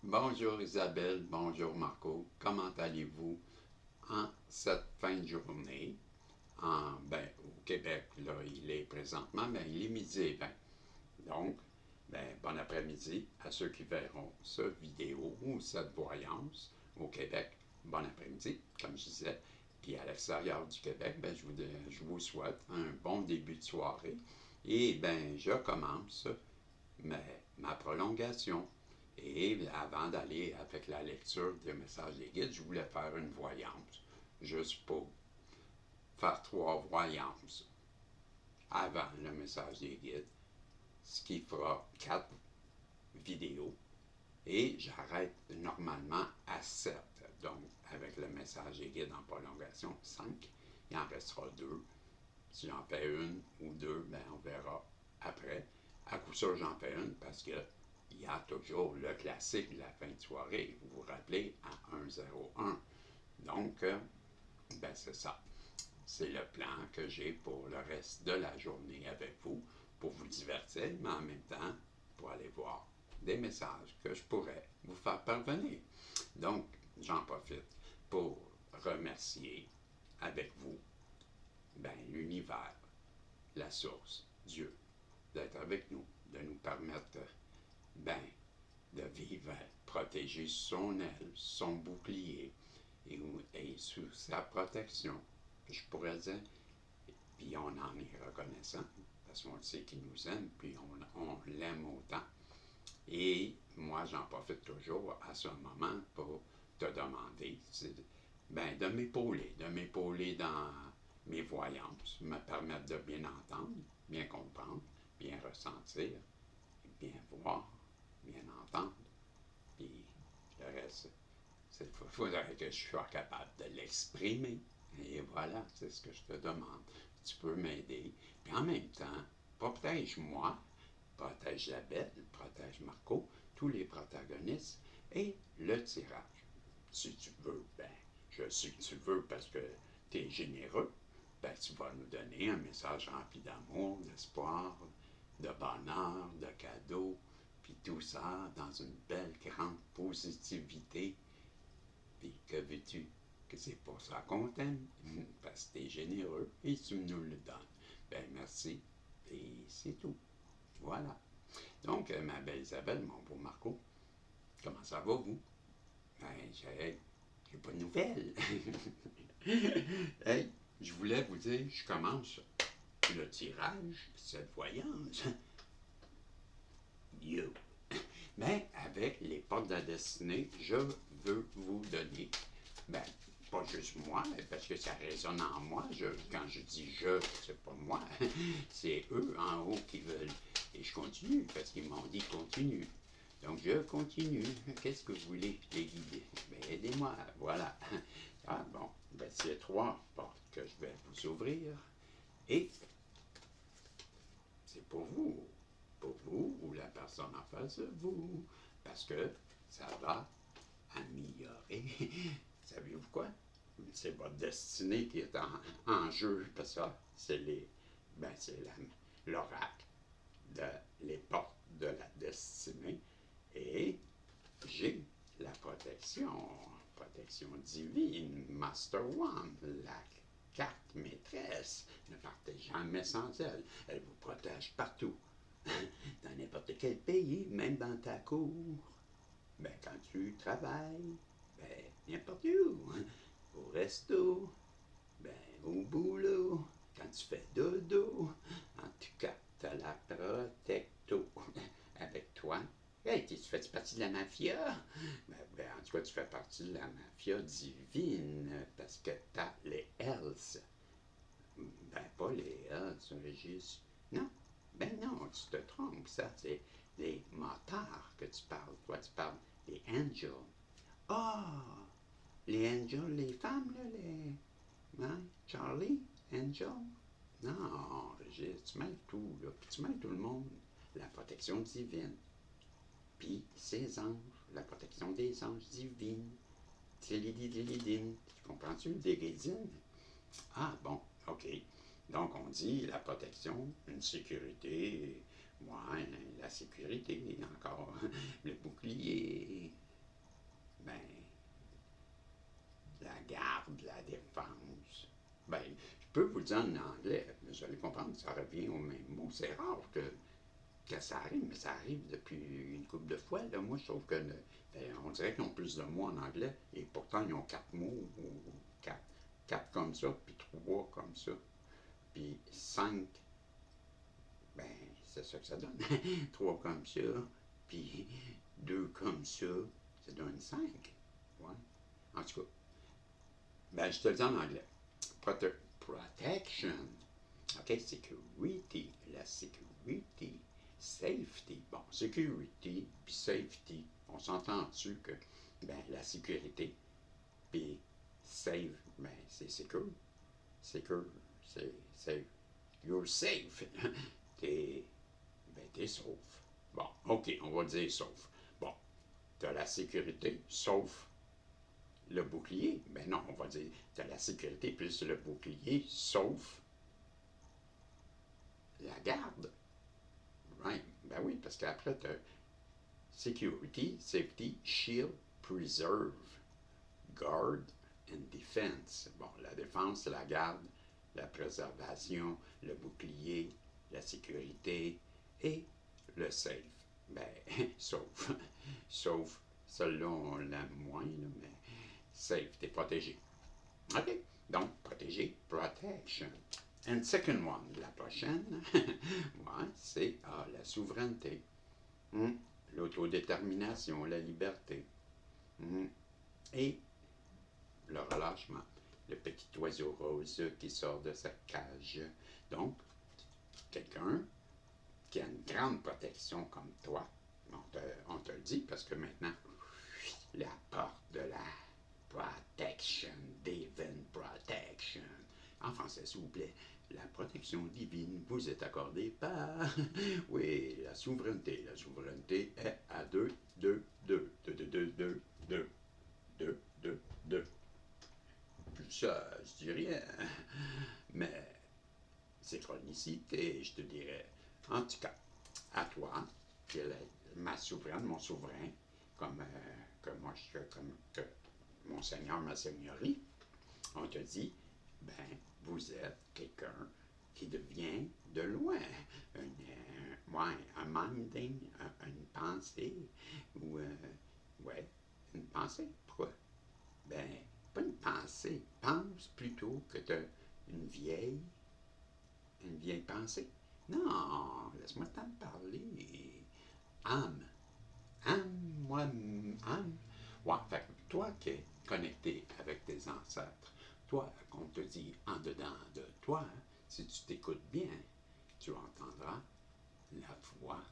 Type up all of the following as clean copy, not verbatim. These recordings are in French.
Bonjour Isabelle, bonjour Marco, comment allez-vous en cette fin de journée? Au Québec, là, il est présentement, il est midi et 20. Donc, bon après-midi à ceux qui verront cette vidéo ou cette voyance au Québec. Bon après-midi, comme je disais. Puis à l'extérieur du Québec, je vous souhaite un bon début de soirée. Et je commence ma prolongation. Et avant d'aller avec la lecture des messages des guides, je voulais faire une voyance, juste pour faire 3 voyances avant le message des guides, ce qui fera 4 vidéos. Et j'arrête normalement à 7. Donc, avec le message des guides en prolongation, 5. Il en restera 2. Si j'en fais une ou deux, on verra après. À coup sûr, j'en fais une parce que il y a toujours le classique de la fin de soirée. Vous vous rappelez, à 1:01. Donc, c'est ça. C'est le plan que j'ai pour le reste de la journée avec vous, pour vous divertir, mais en même temps, pour aller voir des messages que je pourrais vous faire parvenir. Donc, j'en profite pour remercier avec vous l'univers, la source, Dieu, d'être avec nous, de nous permettre ben, de vivre protégé sous son aile, son bouclier et sous sa protection. Je pourrais dire, puis on en est reconnaissant, parce qu'on sait qu'il nous aime, puis on l'aime autant. Et moi, j'en profite toujours à ce moment pour te demander de m'épauler dans mes voyances, me permettre de bien entendre, bien comprendre, bien ressentir, bien voir, bien entendre, puis le reste, il faudrait que je sois capable de l'exprimer. Et voilà, c'est ce que je te demande. Tu peux m'aider. Puis en même temps, protège-moi, protège Isabelle, protège Marco, tous les protagonistes et le tirage. Si tu veux, je sais que tu veux parce que tu es généreux, tu vas nous donner un message rempli d'amour, d'espoir, de bonheur, de cadeaux, puis tout ça dans une belle grande positivité. Puis que veux-tu? Que c'est pour ça qu'on t'aime, parce que tu es généreux et tu nous le donnes. Merci, et c'est tout. Voilà. Donc, ma belle Isabelle, mon beau Marco, comment ça va, vous? J'ai pas de nouvelles. Hey, je voulais vous dire, je commence le tirage, cette voyance. You. Mais avec les portes de la destinée, je veux vous donner, ben, pas juste moi, parce que ça résonne en moi. Quand je dis je, c'est pas moi, c'est eux en haut qui veulent. Et je continue, parce qu'ils m'ont dit continue. Donc je continue. Qu'est-ce que vous voulez les guider? Aidez-moi, voilà. Ah bon, c'est 3 portes que je vais vous ouvrir. Et c'est pour vous ou la personne en face de vous, parce que ça va améliorer. Savez-vous quoi? C'est votre destinée qui est en jeu, parce que ça, c'est l'oracle de les portes de la destinée. Et j'ai la protection divine, Master One, la carte maîtresse. Ne partez jamais sans elle. Elle vous protège partout, dans n'importe quel pays, même dans ta cour. Quand tu travailles, n'importe où, au resto, au boulot, quand tu fais dodo, en tout cas, t'as la protecto avec toi. Hey, tu fais partie de la mafia? En tout cas, tu fais partie de la mafia divine parce que t'as les Hells. Pas les Hells, Régis. Non, non, tu te trompes, ça, c'est les motards que tu parles. Toi, tu parles des Angels. Ah! Oh, les Angels, les femmes, là, Charlie, Angel? Non, Régis, tu mêles tout, là. Puis tu mêles tout le monde. La protection divine. Puis ces anges, la protection des anges divines. Télidididine. Tu comprends-tu? Des guédines? Ah, bon, OK. Donc, on dit la protection, une sécurité, ouais, la sécurité, encore, le bouclier, peux vous le dire en anglais, vous allez comprendre, ça revient au même mot. C'est rare que ça arrive, mais ça arrive depuis une couple de fois. Là. Moi, je trouve que on dirait qu'ils ont plus de mots en anglais, et pourtant ils ont 4 mots, ou quatre comme ça, puis 3 comme ça, puis 5, ben c'est ça que ça donne. 3 comme ça, puis 2 comme ça donne 5. Ouais. En tout cas, ben je te le dis en anglais. Protection. OK, security. La sécurité. Safety. Bon, security puis safety. On s'entend-tu que ben, la sécurité puis safe, ben c'est secure. Secure, c'est safe. You're safe. t'es, t'es sauf. Bon, OK, on va dire sauf. Bon, t'as la sécurité, sauf le bouclier. Ben non, on va dire t'as la sécurité plus le bouclier, sauf la garde. Right. Ben oui, parce qu'après, tu as security, safety, shield, preserve, guard and defense. Bon, la défense, la garde, la préservation, le bouclier, la sécurité et le safe. Ben, sauf. Sauf, celle-là, on l'aime moins, là, mais safe, t'es protégé. OK? Donc, protégé, protection. And second one, la prochaine, ouais, c'est la souveraineté, l'autodétermination, la liberté, et le relâchement, le petit oiseau rose qui sort de sa cage. Donc, quelqu'un qui a une grande protection comme toi, on te le dit parce que maintenant, la porte de la protection, divine protection. En français, s'il vous plaît, la protection divine vous est accordée par, oui, la souveraineté. La souveraineté est à 2, 2, 2, 2, 2, 2, 2, 2, 2, 2, 2. Plus ça, je dis rien, mais c'est chronicité, je te dirais. En tout cas, à toi, qui est ma souveraine, mon souverain, comme que moi je suis, comme que mon seigneur, ma seigneurie, on te dit, ben, vous êtes quelqu'un qui devient de loin un minding, une pensée, ou, ouais, une pensée. Pourquoi? Ben, pas une pensée. Pense plutôt que tu as une vieille pensée. Non, laisse-moi t'en parler. Âme. Âme. Ouais, fait que toi qui es connecté avec tes ancêtres, toi, qu'on te dit en dedans de toi, si tu t'écoutes bien, tu entendras la voix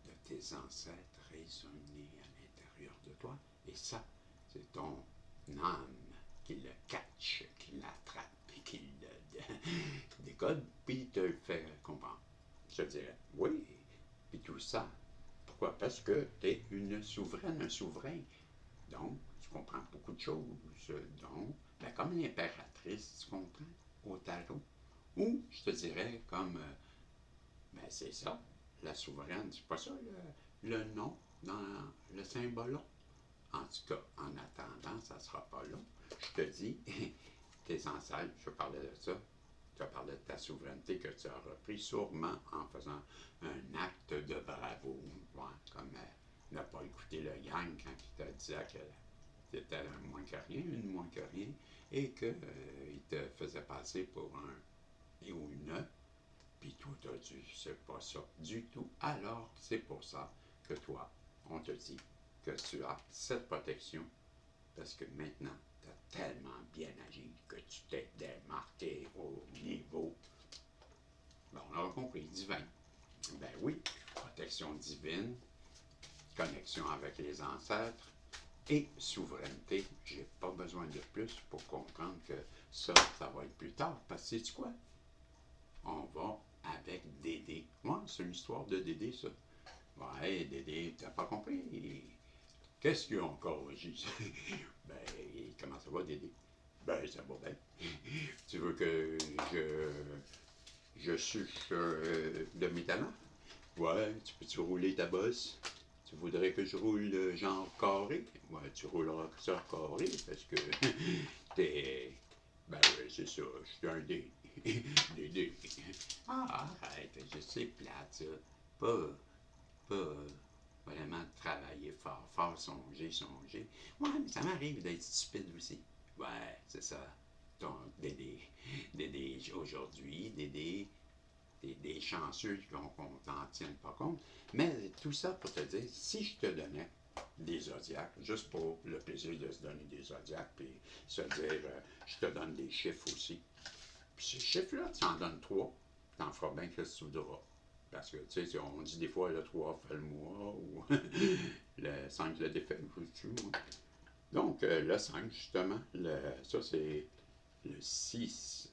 de tes ancêtres résonner à l'intérieur de toi. Et ça, c'est ton âme qui le catch, qui l'attrape, qui le décode, puis te le fait comprendre. Je dirais, oui, puis tout ça. Pourquoi? Parce que tu es une souveraine, un souverain. Donc, tu comprends beaucoup de choses. Donc, ben, comme l'impératrice, tu comprends, au tarot. Ou, je te dirais, comme, ben c'est ça, la souveraine, c'est pas ça le nom dans le symbole. En tout cas, en attendant, ça sera pas long. Je te dis, tes ancêtres, je parlais de ça, tu as parlé de ta souveraineté que tu as repris sûrement en faisant un acte de bravo. Ouais, comme n'a pas écouté le gang quand il te disait que tu étais moins que rien, une moins que rien, et qu'il te faisait passer pour un et ou une. Puis toi, tu as dit, c'est pas ça du tout. Alors, c'est pour ça que toi, on te dit que tu as cette protection, parce que maintenant, tu as tellement bien agi que tu t'es démarqué au niveau, bon, on a compris, divin. Ben oui, protection divine, connexion avec les ancêtres et souveraineté. J'ai pas besoin de plus pour comprendre que ça va être plus tard. Parce que sais-tu quoi? On va avec Dédé. Ouais, c'est une histoire de Dédé, ça. Ouais, Dédé, t'as pas compris. Qu'est-ce qu'il y a encore, Régis? Ben, comment ça va, Dédé? Ben, ça va bien. Tu veux que je suce de mes talents? Ouais, tu peux-tu rouler ta bosse? Tu voudrais que je roule genre carré? Ouais, tu rouleras ça carré parce que t'es Ben oui, c'est ça, je suis un dé. Des dés. Ah, arrête, je sais plate, ça. Pas, pas vraiment travailler fort, fort, songer, songer. Ouais, mais ça m'arrive d'être stupide aussi. Ouais, c'est ça. Donc, Dédé aujourd'hui, des chanceux qu'on t'en tienne pas compte. Mais tout ça pour te dire, si je te donnais des zodiaques, juste pour le plaisir de se donner des zodiaques, puis se dire, je te donne des chiffres aussi. Puis ces chiffres-là, tu en donnes trois, tu en feras bien que tu voudras. Parce que, tu sais, on dit des fois le 3 fait le mois, ou le 5 le défait, je sais pas. Donc, le 5 justement, ça c'est le 6.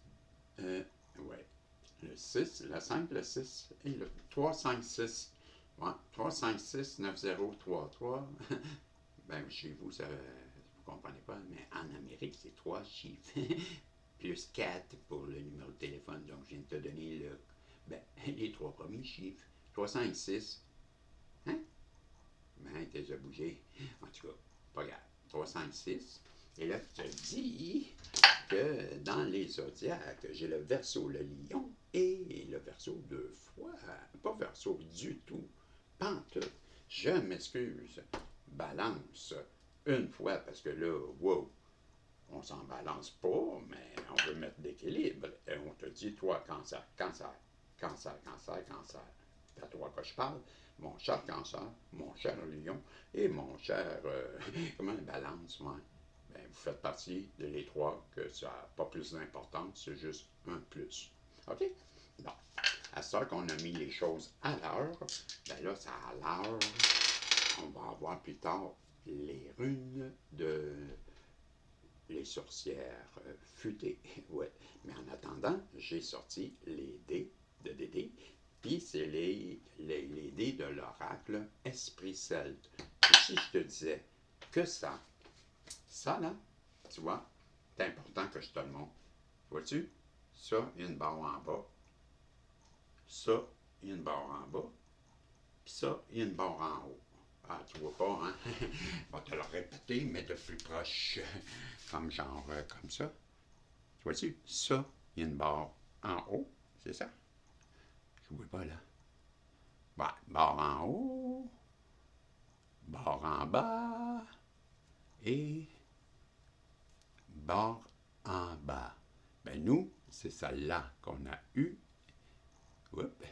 Ouais, le 6, le 5, le 6 et le 3, 5, 6. Ouais, 3, 5, 6, 9, 0, 3, 3. Ben, chez vous, ça, vous comprenez pas, mais en Amérique, c'est trois chiffres. Plus 4 pour le numéro de téléphone. Donc, je viens de te donner les trois premiers chiffres. 3, 5, 6. Hein? Ben, t'es déjà bougé. En tout cas, pas grave. 3, 5, 6. Et là, je te dis que dans les zodiaques, j'ai le Verseau, le lion, et le Verseau deux fois. Pas Verseau du tout. Pantoute. Je m'excuse. Balance une fois, parce que là, wow, on s'en balance pas, mais on veut mettre d'équilibre. Et on te dit, toi, cancer, cancer, cancer, cancer, cancer. C'est à toi que je parle, mon cher cancer, mon cher lion et mon cher, comment balance, moi. Ben, vous faites partie de les trois que ça n'a pas plus d'importance, c'est juste un plus. OK? Bon. À ce qu'on a mis les choses à l'heure, ben là, ça à l'heure. On va avoir plus tard les runes de les sorcières futées. Ouais. Mais en attendant, j'ai sorti les dés de Dédé, puis c'est les dés de l'oracle Esprit Celte. Et si je te disais que ça là, tu vois, c'est important que je te le montre. Vois-tu? Ça, il y a une barre en bas. Ça, il y a une barre en bas. Puis ça, il y a une barre en haut. Ah, tu vois pas, hein? Je vais te le répéter, mais de plus proche. Comme genre, comme ça. Tu vois-tu? Ça, il y a une barre en haut. C'est ça? Je ne vois pas, là. Ouais, barre en haut, barre en bas et barre en bas. Ben nous, c'est celle-là qu'on a eue. Oups.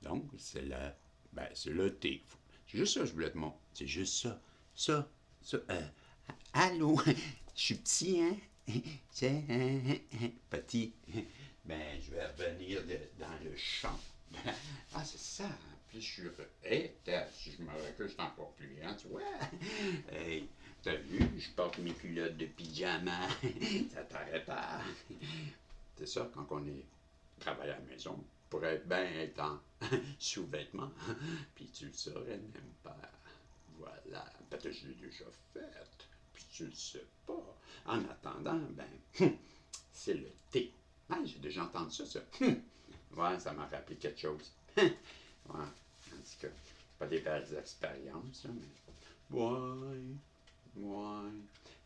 Donc, c'est le T. C'est juste ça que je voulais te montrer. C'est juste ça. Ça. Allô? Je suis petit, hein? C'est petit. Ben, je vais revenir dans le champ. Ah, c'est ça. Puis je suis. Hey, si je me recule, je suis encore plus grand, tu vois. Hey, t'as vu? Je porte mes culottes de pyjama. Ça t'arrête pas. C'est ça, quand on est travaille à la maison, pourrait bien être en sous-vêtements. Puis tu le saurais même pas. Voilà. Peut-être que je l'ai déjà fait. Puis tu le sais pas. En attendant, ben, c'est le thé. Ah, j'ai déjà entendu ça, ça. Ouais, ça m'a rappelé quelque chose. Ouais, en tout cas, pas des belles expériences, mais. Ouais, ouais.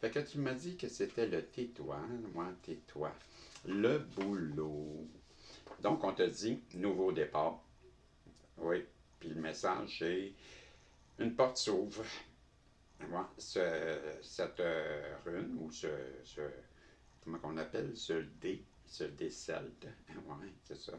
Fait que tu m'as dit que c'était le tais-toi, moi, tais-toi. Le boulot. Donc, on te dit nouveau départ. Oui. Puis le message, c'est une porte s'ouvre. Ouais, cette rune, ou comment qu'on appelle, ce dé celte, ouais, c'est ça.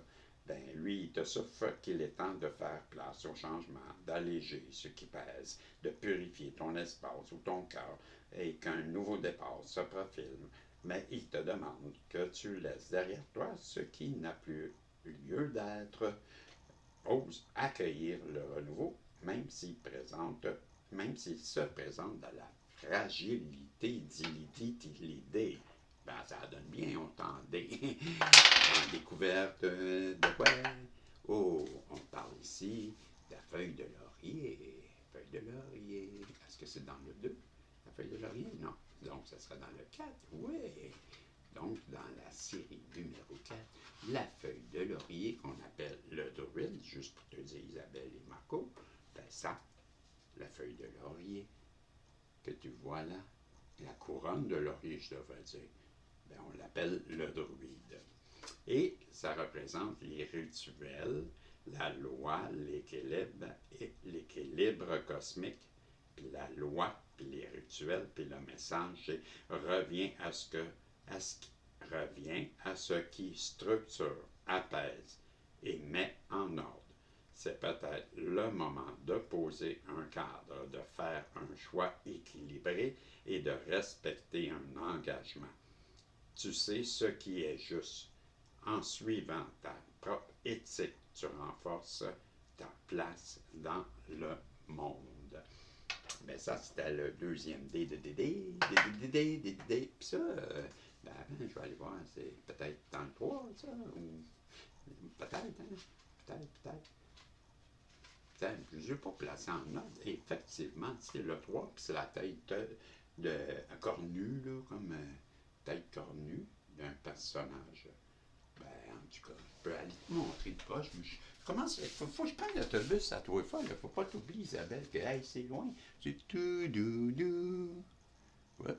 Ben, lui, il te souffre qu'il est temps de faire place au changement, d'alléger ce qui pèse, de purifier ton espace ou ton cœur, et qu'un nouveau départ se profile. Mais il te demande que tu laisses derrière toi ce qui n'a plus lieu d'être. Ose accueillir le renouveau, même s'il se présente dans la fragilité d'illitilité. Ben, ça donne bien, on tendait. En découverte de quoi? Oh, on parle ici de la feuille de laurier. Feuille de laurier. Est-ce que c'est dans le 2? La feuille de laurier? Non. Donc, ça sera dans le 4. Oui. Donc, dans la série numéro 4, la feuille de laurier qu'on appelle le druide, juste pour te dire Isabelle et Marco, ben ça, la feuille de laurier que tu vois là, la couronne de laurier, je devrais dire. ben, on l'appelle le druide. Et ça représente les rituels, la loi, l'équilibre cosmique, puis la loi, puis les rituels, puis le message, revient à ce qui revient à ce qui structure, apaise et met en ordre. C'est peut-être le moment de poser un cadre, de faire un choix équilibré et de respecter un engagement. Tu sais ce qui est juste. En suivant ta propre éthique, tu renforces ta place dans le monde. Mais ça, c'était le deuxième dé de Dédé. Puis ça, ben avant, je vais aller voir, c'est peut-être dans le 3, ça, ou peut-être, hein? Peut-être. Je ne l'ai pas placé en note. Effectivement, c'est le 3, puis c'est la tête de cornue, là, comme tête cornue d'un personnage. Ben, en tout cas, je peux aller te montrer de proche. Il faut que je prenne l'autobus à toi fois. Il ne faut pas t'oublier, Isabelle, que hey, c'est loin. C'est tout doudou. Ouais.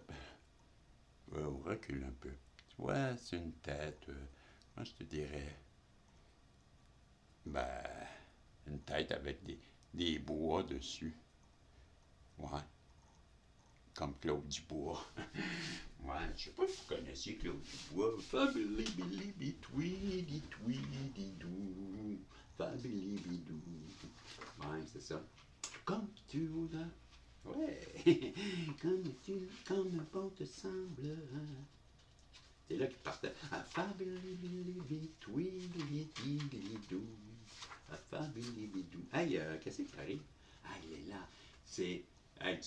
Ouais, on recule un peu. Tu vois, c'est une tête. Moi, je te dirais. Ben, une tête avec des bois dessus. Ouais. Comme Claude Dubois. Ouais, je sais pas si vous connaissiez Claude Dubois. Fabilibili tweedy Fabilibidou. Ouais, c'est ça. Comme tu voudras. Ouais. Comme bon te semble. C'est là qu'il partait. Fabilibili tweedy Fabilibidou. Hey, qu'est-ce qui arrive? Ah, il est là. C'est. Hey,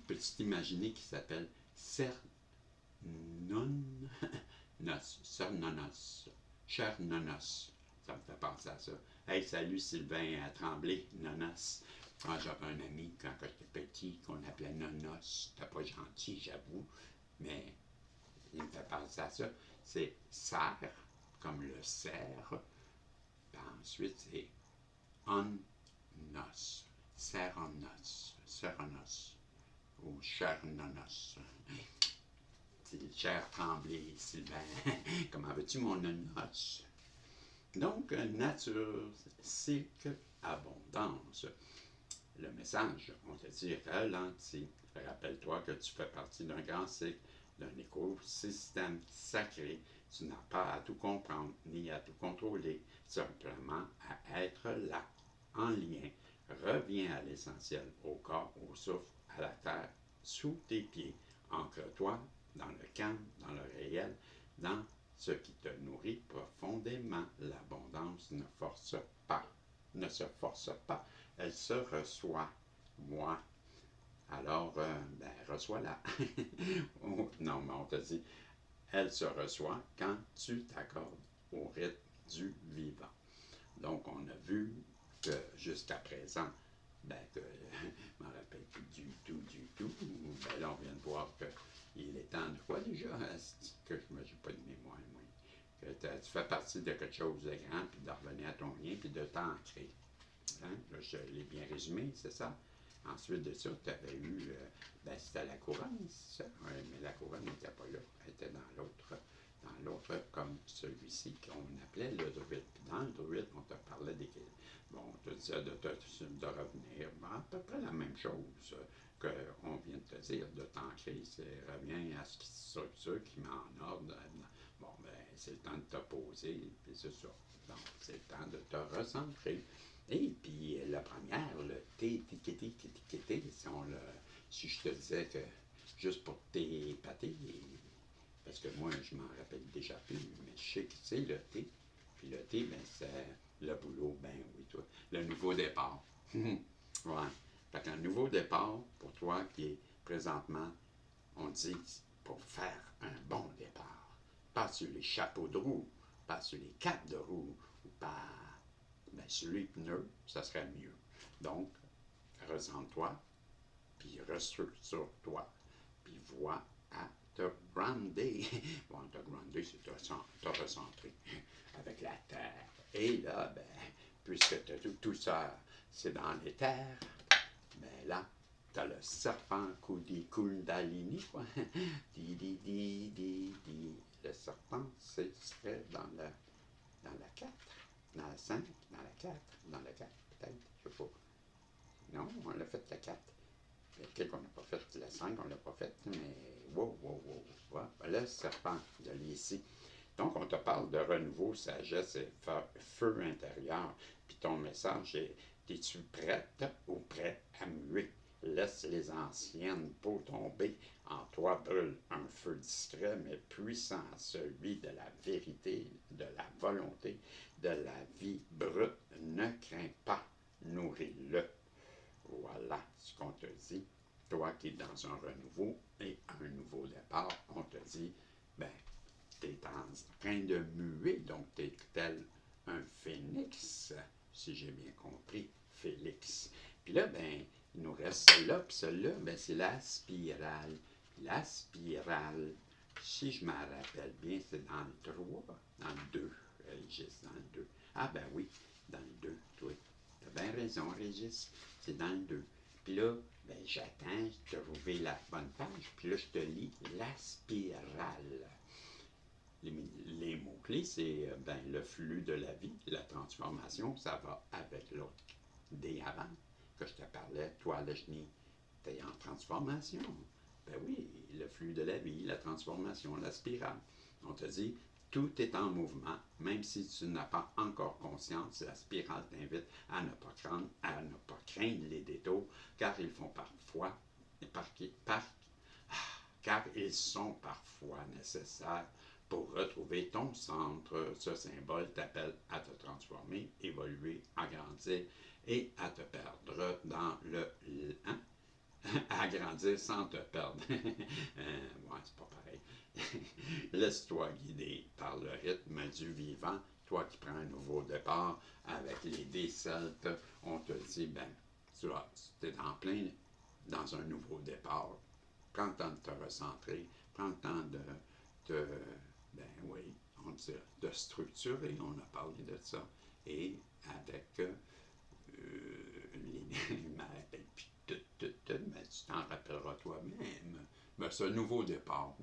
peux-tu t'imaginer qu'il s'appelle Chernonos. Ça me fait penser à ça. Hey, salut Sylvain Tremblay, Nonos. Ah, j'avais un ami quand j'étais petit qu'on appelait Nonos. C'était pas gentil, j'avoue, mais il me fait penser à ça. C'est serre, comme le cerf. Puis ensuite, c'est onnos. Seronos. Ou Chernonos. C'est cher Tremblay, Sylvain. Comment veux-tu mon nonos? Donc, nature, cycle, abondance. Le message, on te dit ralentis. Rappelle-toi que tu fais partie d'un grand cycle, d'un écosystème sacré. Tu n'as pas à tout comprendre ni à tout contrôler, simplement à être là, en lien. Reviens à l'essentiel, au corps, au souffle, à la terre, sous tes pieds. Ancre-toi dans le calme, dans le réel, dans ce qui te nourrit profondément. L'abondance ne se force pas, elle se reçoit. Moi, alors, ben, reçois-la. Oh, non, mais on te dit, elle se reçoit quand tu t'accordes au rythme du vivant. Donc, on a vu que jusqu'à présent, ben, que je m'en rappelle plus du tout. Ben là, on vient de voir qu'il est temps de quoi déjà? Que je n'ai pas de mémoire, moi. Que tu fais partie de quelque chose de grand, puis de revenir à ton lien, puis de t'ancrer. Hein? Là, je l'ai bien résumé, c'est ça? Ensuite de ça, tu avais eu, ben, c'était la couronne, c'est ça? Ouais, mais la couronne n'était pas là, elle était dans l'autre, comme celui-ci qu'on appelait le druide. Puis dans le druide, on te parlait d'équilibre. Bon, on te disait de revenir, ben, à peu près la même chose qu'on vient de te dire, de t'ancrer, c'est reviens à ce qui structure, qui met en ordre. Bon, ben, c'est le temps de te poser, puis c'est ça. Donc, c'est le temps de te recentrer. Et puis, la première, le si je te disais que juste pour t'épater, parce que moi, je m'en rappelle déjà plus, mais je sais que c'est le thé. Puis le thé, ben, c'est le boulot, ben oui, toi. Le nouveau départ. Ouais. Fait qu'un nouveau départ, pour toi, qui est présentement, on dit, pour faire un bon départ. Pas sur les chapeaux de roue, pas sur les capes de roue, ou pas ben, sur les pneus, ça serait mieux. Donc, ressens-toi, puis restructure-toi, puis vois à te brander. Bon, te brander, c'est te recentrer avec la terre. Et là, ben, puisque tout ça, c'est dans les terres, ben là, T'as le serpent Kundalini, quoi. Di. Le serpent, ce serait dans la 4, dans la 5, dans la 4, dans la 4, peut-être, je sais pas. Non, on l'a fait la 4. Peut-être qu'on n'a pas fait la 5, on l'a pas fait, mais wow. Le serpent de l'ici. Donc, on te parle de renouveau, sagesse et feu intérieur. Puis ton message est: es-tu prête ou prêt à muer? Laisse les anciennes peaux tomber. En toi brûle un feu discret mais puissant, celui de la vérité, de la volonté, de la vie brute. Ne crains pas, nourris-le. Voilà ce qu'on te dit. Toi qui es dans un renouveau et un nouveau départ, on te dit, ben, tu es en train de muer, donc tu es tel un phénix, si j'ai bien compris, Félix. Puis là, ben, il nous reste celle-là, puis celle-là, ben, c'est la spirale. La spirale, si je me rappelle bien, c'est dans le 3, dans le 2, Régis, dans le 2. Ah ben oui, dans le 2, toi. T'as bien raison, Régis, c'est dans le 2. Puis là, ben, j'attends de trouver la bonne page, puis là, je te lis la spirale. Les mots-clés, c'est ben, le flux de la vie, la transformation, ça va avec l'autre. Dès avant que je te parlais, toi, le chenille, t'es en transformation. Ben oui, le flux de la vie, la transformation, la spirale. On te dit, tout est en mouvement, même si tu n'as pas encore conscience, la spirale t'invite à ne pas craindre les détours, car ils font parfois, car ils sont parfois nécessaires pour retrouver ton centre. Ce symbole t'appelle à te transformer, évoluer, agrandir et à te perdre dans le... Hein? À grandir sans te perdre. Ouais, c'est pas pareil. Laisse-toi guider par le rythme du vivant. Toi qui prends un nouveau départ avec les dés celtes, on te dit, ben, tu es en plein dans un nouveau départ. Prends le temps de te recentrer, prends le temps de te, ben oui, on dit, de structurer, on a parlé de ça, et avec je ne me rappelle plus mais tu t'en rappelleras toi-même. Mais ce nouveau départ,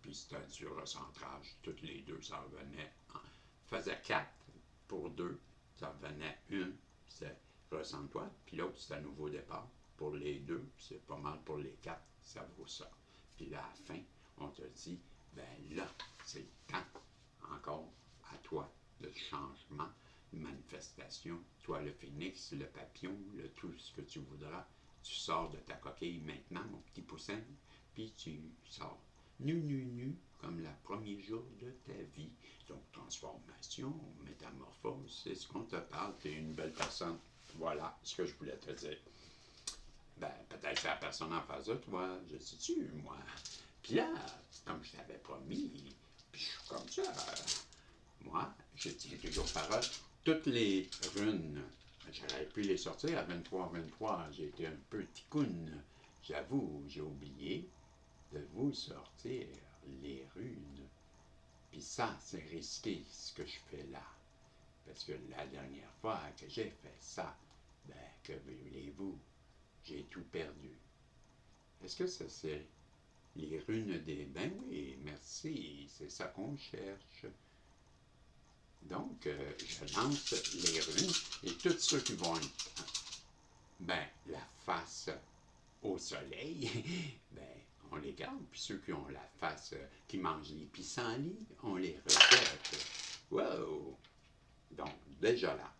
puis c'était du recentrage, toutes les deux, ça revenait, faisait 4 pour 2, ça revenait 1, c'est recentre-toi, puis l'autre, c'est un nouveau départ. Pour les deux, c'est pas mal pour les 4, ça vaut ça. Puis à la fin, on te dit, ben là, c'est le temps, encore à toi, de changement, de manifestation. Toi, le phénix, le papillon, le tout ce que tu voudras, tu sors de ta coquille maintenant, mon petit poussin, puis tu sors nu, comme le premier jour de ta vie. Donc, transformation, métamorphose, c'est ce qu'on te parle, tu es une belle personne. Voilà ce que je voulais te dire. Ben, peut-être c'est la personne en face de toi, je sais-tu, moi. Puis là, comme je t'avais promis, puis je suis comme ça, moi, je tiens toujours parole. Toutes les runes, j'aurais pu les sortir à 23. J'ai été un peu ticoune. J'avoue, j'ai oublié de vous sortir les runes. Puis ça, c'est risqué ce que je fais là. Parce que la dernière fois que j'ai fait ça, ben, que voulez-vous, j'ai tout perdu. Est-ce que ça c'est les runes des... Ben oui, merci, c'est ça qu'on cherche. Donc, je lance les runes et tous ceux qui vont être, ben, la face au soleil, ben, on les garde. Puis ceux qui ont la face qui mangent les pissenlits, on les rejette. Wow! Donc, déjà là,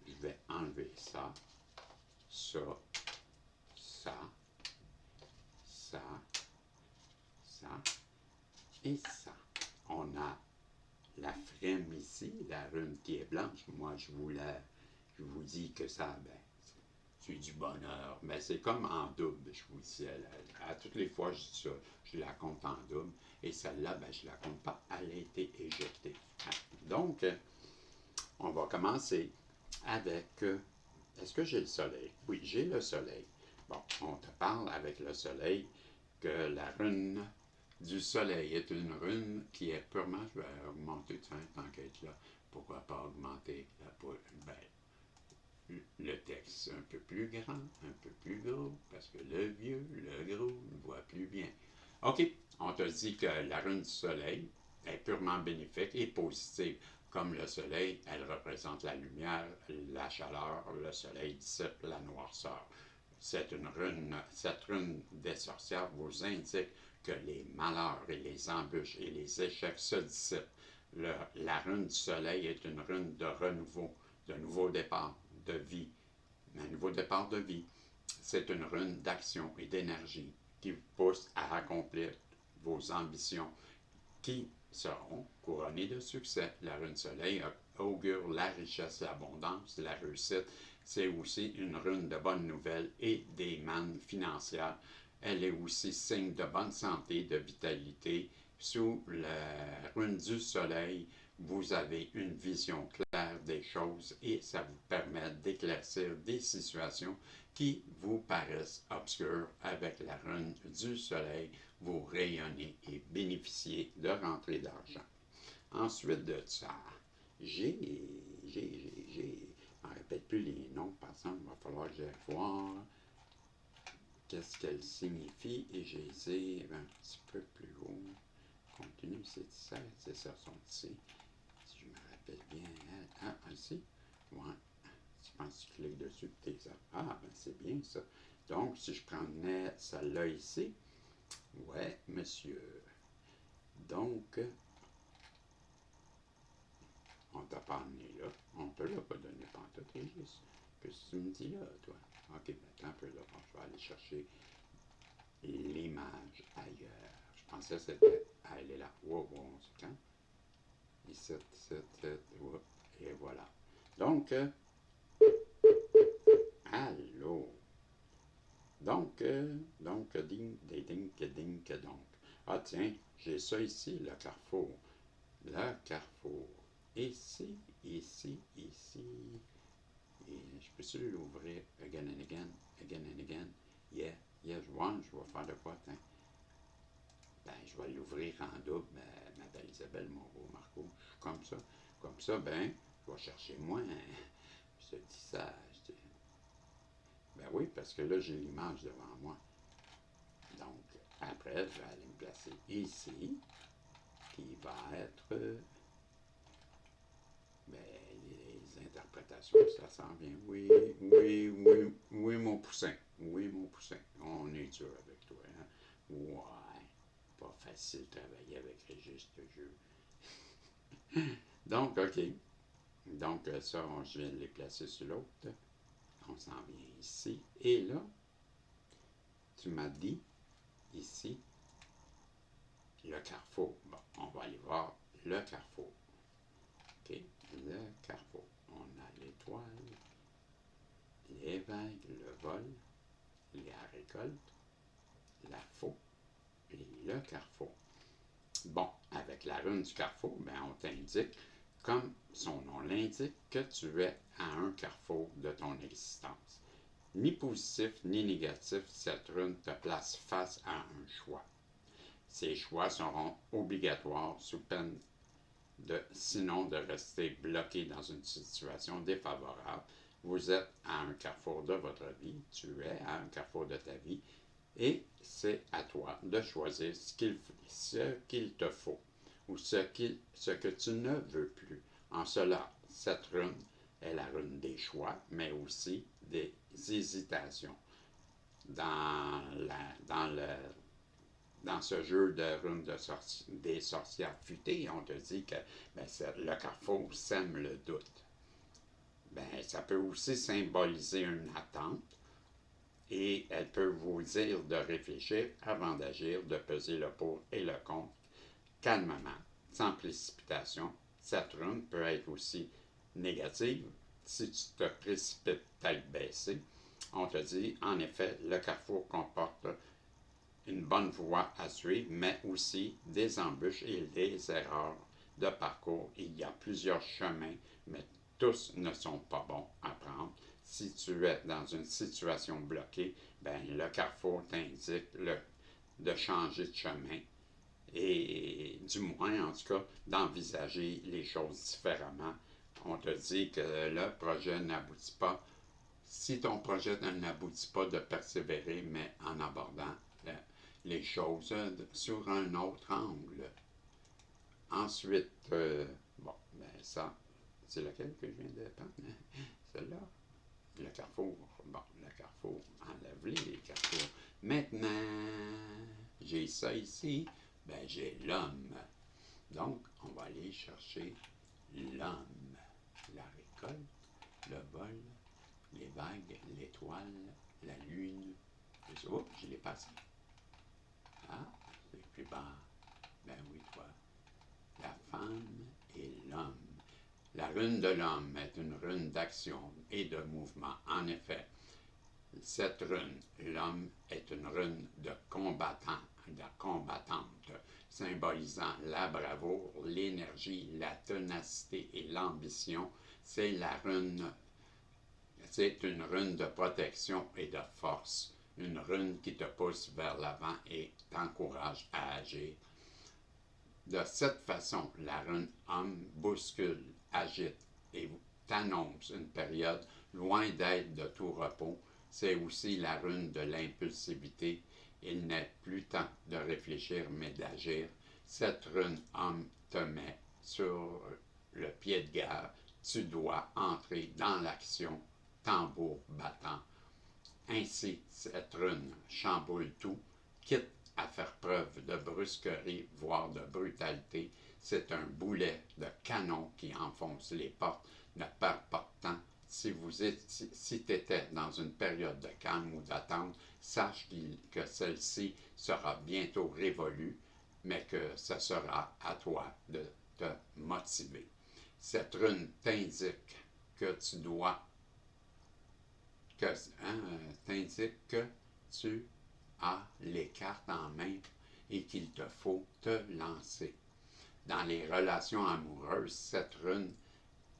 je vais enlever ça, ça, ça, ça, ça et ça. On a la frime ici, la rune qui est blanche. Moi, je vous dis que ça, ben, c'est du bonheur. Mais c'est comme en double, je vous dis. À toutes les fois, je dis ça, je la compte en double. Et celle-là, ben, je ne la compte pas. Elle a été éjectée. Donc, on va commencer avec... est-ce que j'ai le soleil? Oui, j'ai le soleil. Bon, on te parle avec le soleil que la rune du soleil est une rune qui est purement... Je vais augmenter, tiens, tant qu'être là. Pourquoi pas augmenter la poule? Ben, le texte un peu plus grand, un peu plus gros, parce que le vieux, le gros ne voit plus bien. OK, on te dit que la rune du soleil est purement bénéfique et positive. Comme le soleil, elle représente la lumière, la chaleur, le soleil dissipe la noirceur. Cette rune des sorcières vous indique que les malheurs et les embûches et les échecs se dissipent. La rune du soleil est une rune de renouveau, de nouveau départ, de vie, un nouveau départ de vie. C'est une rune d'action et d'énergie qui vous pousse à accomplir vos ambitions qui seront couronnées de succès. La rune soleil augure la richesse, l'abondance, la réussite. C'est aussi une rune de bonnes nouvelles et des mannes financières. Elle est aussi signe de bonne santé, de vitalité. Sous la rune du soleil, vous avez une vision claire des choses et ça vous permet d'éclaircir des situations qui vous paraissent obscures. Avec la rune du soleil, vous rayonnez et bénéficiez de rentrées d'argent. Ensuite de ça, je ne me rappelle plus les noms, par exemple, il va falloir que j'aille voir qu'est-ce qu'elle signifie et j'ai les un petit peu plus haut. Contenu, c'est 17, c'est ça, sont ici. Si je me rappelle bien, ici, ouais. Je pense que tu cliques dessus, tes ben c'est bien ça. Donc, si je prenais celle-là ici, ouais, monsieur. Donc, on t'a pas amené là. On te l'a pas donné pantoute, Régis. Qu'est-ce que tu me dis là, toi? Ok, ben attends un peu là. Bon, je vais aller chercher l'image ailleurs. Je pensais que c'était. Ah, elle est là. Wow, wow, c'est quand? Ici, et voilà. Donc, allô? Donc, donc. Ah, tiens, j'ai ça ici, le carrefour. Le carrefour. Ici, ici, ici. Et je peux-tu l'ouvrir again and again, again and again? Yeah, yeah, je vais faire de quoi, tiens? Ben, je vais l'ouvrir en double, ma belle Isabelle, mon beau Marco. Comme ça, ben, je vais chercher moins. Je te dis ça, ben oui, parce que là, j'ai l'image devant moi. Donc, après, je vais aller me placer ici, qui va être, ben, les interprétations, ça s'en vient. Oui, mon poussin. Oui, mon poussin. On est dur avec toi, hein? Ouais, pas facile de travailler avec Régis, ce jeu. Donc, OK. Donc, ça, je viens de les placer sur l'autre. On s'en vient ici. Et là, tu m'as dit, ici, le carrefour. Bon, on va aller voir le carrefour. OK, le carrefour. On a l'étoile, les vagues, le vol, la récolte, la faux et le carrefour. Bon, avec la rune du carrefour, ben, on t'indique, comme son nom l'indique, que tu es à un carrefour de ton existence. Ni positif ni négatif, cette rune te place face à un choix. Ces choix seront obligatoires sous peine sinon de rester bloqué dans une situation défavorable. Vous êtes à un carrefour de votre vie, tu es à un carrefour de ta vie, et c'est à toi de choisir ce qu'il te faut ou ce que tu ne veux plus. En cela, cette rune est la rune des choix, mais aussi des hésitations. Dans ce jeu de runes des sorcières futées, on te dit que ben, le carrefour sème le doute. Ben, ça peut aussi symboliser une attente et elle peut vous dire de réfléchir avant d'agir, de peser le pour et le contre calmement, sans précipitation. Cette rune peut être aussi négative si tu te précipites tête baissée. On te dit, en effet, le carrefour comporte une bonne voie à suivre, mais aussi des embûches et des erreurs de parcours. Il y a plusieurs chemins, mais tous ne sont pas bons à prendre. Si tu es dans une situation bloquée, ben, le carrefour t'indique de changer de chemin et du moins, en tout cas, d'envisager les choses différemment. On te dit que le projet n'aboutit pas si ton projet n'aboutit pas, de persévérer, mais en abordant les choses sur un autre angle. Ensuite, bon, ben ça, c'est laquelle que je viens de prendre? Celle-là. Le carrefour. Bon, le carrefour, enlève-les, les carrefours. Maintenant, j'ai ça ici, ben j'ai l'homme. Donc, on va aller chercher l'homme. La récolte, le vol, les vagues, l'étoile, la lune. Oh, je l'ai passé. Ah, c'est plus bas. Ben oui, toi. La femme et l'homme. La rune de l'homme est une rune d'action et de mouvement. En effet, cette rune, l'homme, est une rune de combattant, de combattante, symbolisant la bravoure, l'énergie, la ténacité et l'ambition. C'est une rune de protection et de force, une rune qui te pousse vers l'avant et t'encourage à agir. De cette façon, la rune homme bouscule, agite et t'annonce une période loin d'être de tout repos. C'est aussi la rune de l'impulsivité. Il n'est plus temps de réfléchir mais d'agir. Cette rune homme te met sur le pied de guerre. Tu dois entrer dans l'action, tambour battant. Ainsi, cette rune chamboule tout, quitte à faire preuve de brusquerie, voire de brutalité. C'est un boulet de canon qui enfonce les portes. Ne perds pas de temps. Si tu étais dans une période de calme ou d'attente, sache que celle-ci sera bientôt révolue, mais que ce sera à toi de te motiver. Cette rune t'indique que tu dois, t'indique que tu as les cartes en main et qu'il te faut te lancer. Dans les relations amoureuses, cette rune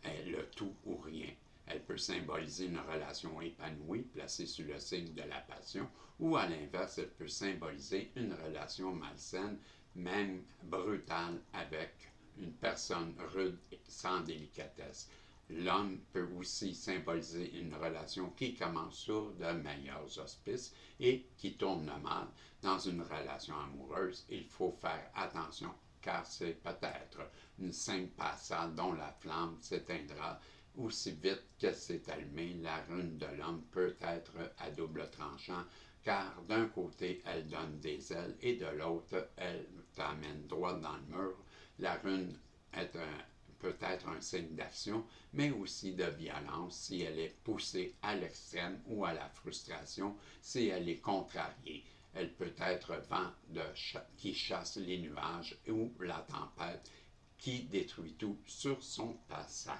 est le tout ou rien. Elle peut symboliser une relation épanouie, placée sous le signe de la passion, ou à l'inverse, elle peut symboliser une relation malsaine, même brutale, avec une personne rude et sans délicatesse. L'homme peut aussi symboliser une relation qui commence sur de meilleurs auspices et qui tourne mal. Dans une relation amoureuse, il faut faire attention car c'est peut-être une simple passade dont la flamme s'éteindra aussi vite qu'elle s'est allumée. La rune de l'homme peut être à double tranchant car d'un côté elle donne des ailes et de l'autre elle t'amène droit dans le mur. La rune peut être un signe d'action, mais aussi de violence si elle est poussée à l'extrême ou à la frustration si elle est contrariée. Elle peut être vent qui chasse les nuages ou la tempête qui détruit tout sur son passage.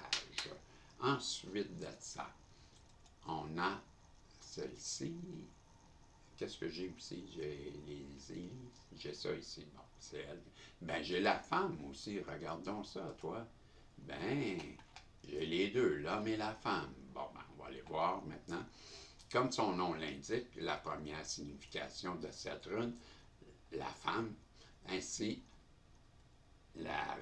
Ensuite de ça, on a celle-ci. Qu'est-ce que j'ai aussi? J'ai ça ici. Bon, c'est elle. Ben, j'ai la femme aussi. Regardons ça, toi. Ben, j'ai les deux, l'homme et la femme. Bon, ben, on va aller voir maintenant. Comme son nom l'indique, la première signification de cette rune, la femme, ainsi, la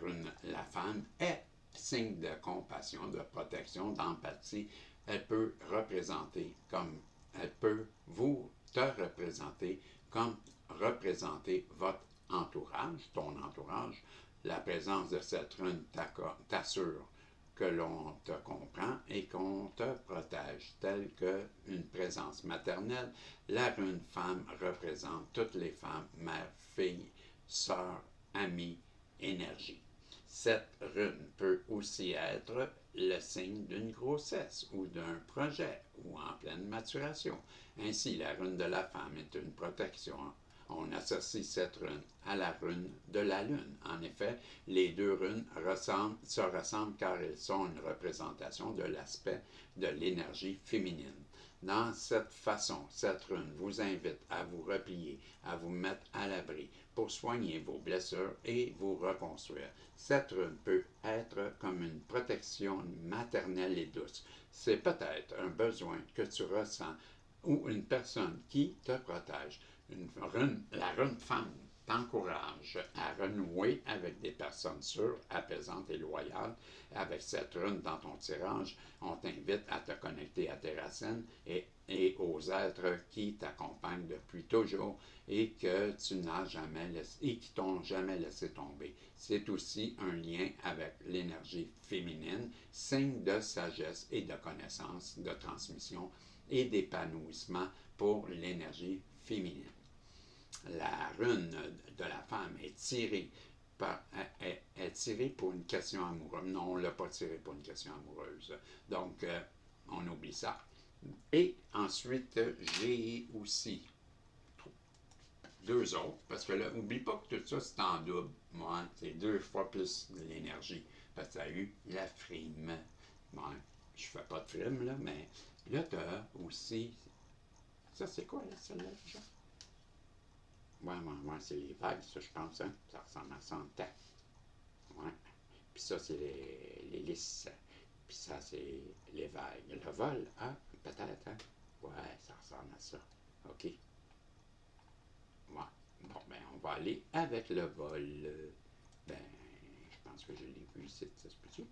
femme est signe de compassion, de protection, d'empathie. Elle peut vous te représenter comme représenter votre entourage, ton entourage. La présence de cette rune t'assure que l'on te comprend et qu'on te protège, telle qu'une présence maternelle. La rune femme représente toutes les femmes, mères, filles, sœurs, amies, énergie. Cette rune peut aussi être le signe d'une grossesse ou d'un projet ou en pleine maturation. Ainsi, la rune de la femme est une protection. On associe cette rune à la rune de la lune. En effet, les deux runes se ressemblent car elles sont une représentation de l'aspect de l'énergie féminine. Dans cette façon, cette rune vous invite à vous replier, à vous mettre à l'abri pour soigner vos blessures et vous reconstruire. Cette rune peut être comme une protection maternelle et douce. C'est peut-être un besoin que tu ressens ou une personne qui te protège. La rune femme t'encourage à renouer avec des personnes sûres, apaisantes et loyales. Avec cette rune dans ton tirage, on t'invite à te connecter à tes racines et aux êtres qui t'accompagnent depuis toujours et que tu n'as jamais laissé et qui t'ont jamais laissé tomber. C'est aussi un lien avec l'énergie féminine, signe de sagesse et de connaissance, de transmission et d'épanouissement pour l'énergie féminine. La rune de la femme est tirée est tirée pour une question amoureuse. Non, on ne l'a pas tirée pour une question amoureuse. Donc, on oublie ça. Et ensuite, j'ai aussi deux autres, parce que là, n'oublie pas que tout ça, c'est en double. Moi, c'est 2 fois plus de l'énergie. Parce que tu as eu la frime. Bon, je fais pas de frime, là, mais là, tu as aussi. Ça, c'est quoi, là, celle-là, déjà? Ouais, c'est les vagues, ça, je pense, hein? Ça ressemble à ça en tête. Ouais. Puis ça, c'est les lys. Puis ça, c'est les vagues. Le vol, hein? Peut-être, hein? Ouais, ça ressemble à ça. OK. Ouais. Bon, ben, on va aller avec le vol. Ben, je pense que je l'ai vu ici, ça se peut-tu?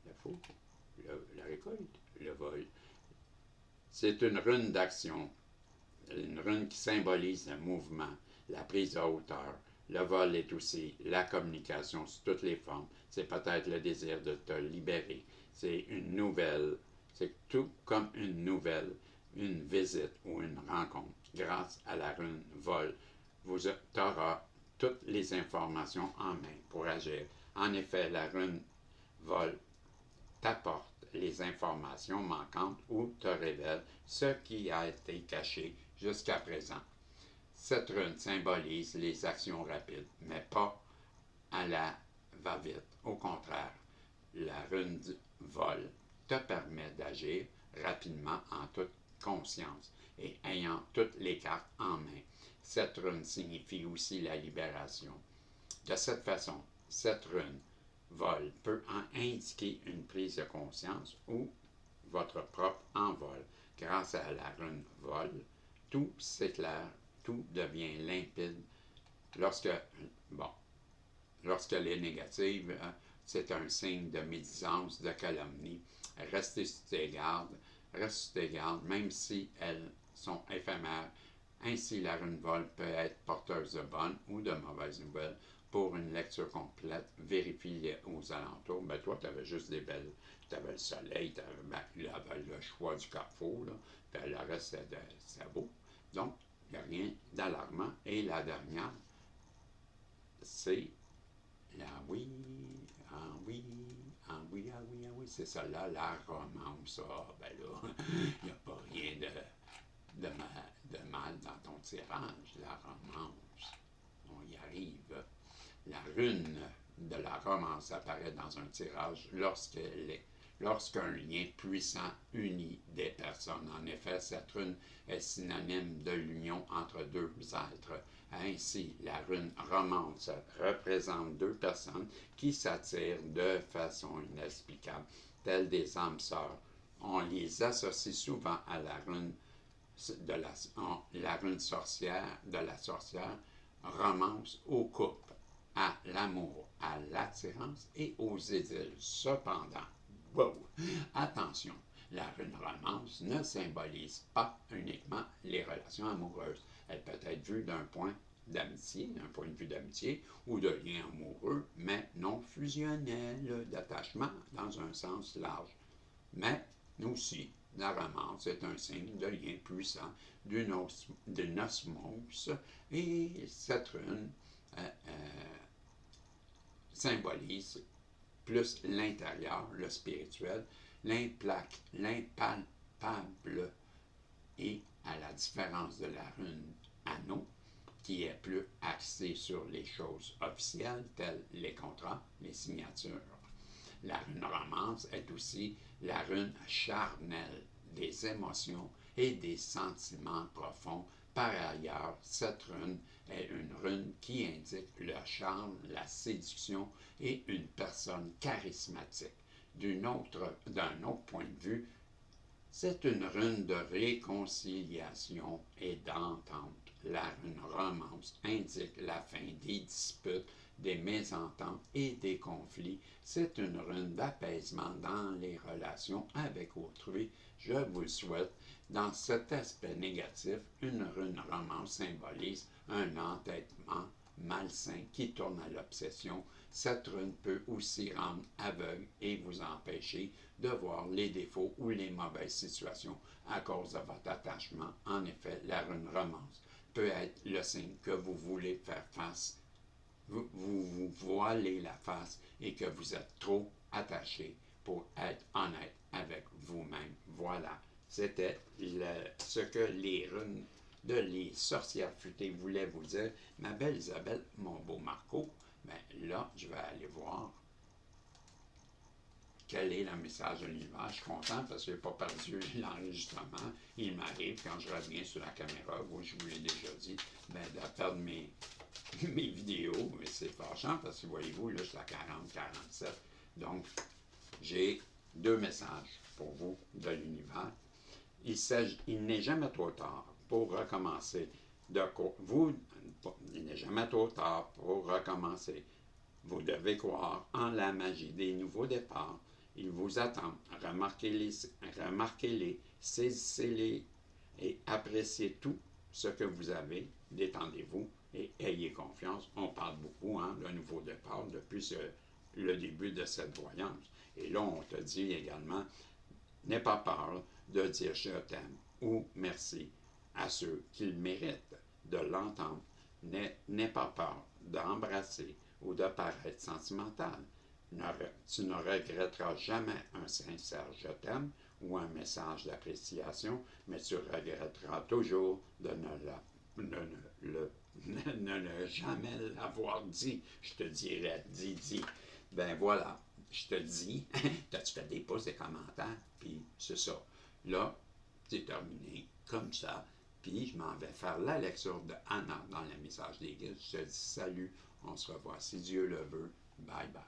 La fouille, la récolte, le vol. C'est une rune d'action. Une rune qui symbolise le mouvement, la prise de hauteur. Le vol est aussi la communication sous toutes les formes. C'est peut-être le désir de te libérer. C'est une nouvelle. C'est tout comme une nouvelle, une visite ou une rencontre. Grâce à la rune vol, tu auras toutes les informations en main pour agir. En effet, la rune vol t'apporte les informations manquantes ou te révèle ce qui a été caché jusqu'à présent. Cette rune symbolise les actions rapides, mais pas à la va-vite. Au contraire, la rune du vol te permet d'agir rapidement en toute conscience et ayant toutes les cartes en main. Cette rune signifie aussi la libération. De cette façon, cette rune vol peut indiquer une prise de conscience ou votre propre envol. Grâce à la rune vol, tout s'éclaire, tout devient limpide. Lorsque, bon, lorsqu'elle est négative, c'est un signe de médisance, de calomnie. Restez sur tes gardes, même si elles sont éphémères. Ainsi, la rune vol peut être porteuse de bonnes ou de mauvaises nouvelles. Pour une lecture complète, vérifie aux alentours. Ben, toi, tu avais juste des belles. Tu avais le soleil, tu avais le choix du carrefour, là, puis le reste, c'était beau. Donc, il n'y a rien d'alarmant. Et la dernière, c'est la oui, ah oui, ah oui, ah oui, ah oui, c'est ça là, la romance. Ah, ben là, il n'y a pas rien de mal dans ton tirage, la romance. On y arrive. La rune de la romance apparaît dans un tirage lorsqu'un lien puissant unit des personnes. En effet, cette rune est synonyme de l'union entre deux êtres. Ainsi, la rune romance représente deux personnes qui s'attirent de façon inexplicable, telles des âmes sœurs. On les associe souvent à la rune la rune sorcière de la sorcière, romance au couple, à l'amour, à l'attirance et aux idyles. Cependant, wow, attention, la rune romance ne symbolise pas uniquement les relations amoureuses. Elle peut être vue d'un point de vue d'amitié ou de lien amoureux, mais non fusionnel, d'attachement dans un sens large. Mais aussi, la romance est un signe de lien puissant d'une osmose et cette rune symbolise plus l'intérieur, le spirituel, l'impalpable et à la différence de la rune anneau, qui est plus axée sur les choses officielles telles les contrats, les signatures. La rune romance est aussi la rune charnelle des émotions et des sentiments profonds. Par ailleurs, cette rune est une rune qui indique le charme, la séduction et une personne charismatique. D'un autre point de vue, c'est une rune de réconciliation et d'entente. la rune romance indique la fin des disputes, des mésententes et des conflits. C'est une rune d'apaisement dans les relations avec autrui. Je vous le souhaite. Dans cet aspect négatif, une rune romance symbolise un entêtement malsain qui tourne à l'obsession. Cette rune peut aussi rendre aveugle et vous empêcher de voir les défauts ou les mauvaises situations à cause de votre attachement. En effet, la rune romance peut être le signe que vous voulez faire face, vous voilez la face et que vous êtes trop attaché pour être honnête avec vous-même. Voilà, c'était ce que les runes de les sorcières futées voulaient vous dire. Ma belle Isabelle, mon beau Marco, ben là, je vais aller voir quel est le message de l'univers. Je suis content parce que je n'ai pas perdu l'enregistrement. Il m'arrive quand je reviens sur la caméra, je vous l'ai déjà dit, ben, de perdre mes vidéos. Mais c'est fâchant parce que voyez-vous, là, je suis à 40-47. Donc, j'ai 2 messages pour vous de l'univers. Il n'est jamais trop tard pour recommencer. Il n'est jamais trop tard pour recommencer. Vous devez croire en la magie des nouveaux départs. Ils vous attendent. Remarquez-les, saisissez-les et appréciez tout ce que vous avez. Détendez-vous et ayez confiance. On parle beaucoup, de nouveau départ depuis le début de cette voyance. Et là, on te dit également, n'aie pas peur de dire je t'aime ou merci à ceux qui le méritent de l'entendre. N'aie pas peur d'embrasser ou de paraître sentimental. Tu ne regretteras jamais un sincère je t'aime ou un message d'appréciation, mais tu regretteras toujours de ne jamais l'avoir dit. Je te dirais, dis. Ben voilà, je te dis, t'as-tu fait des pouces, des commentaires, puis c'est ça. Là, c'est terminé, comme ça, puis je m'en vais faire la lecture de Anna dans le message des guides. Je te dis salut, on se revoit si Dieu le veut. Bye bye.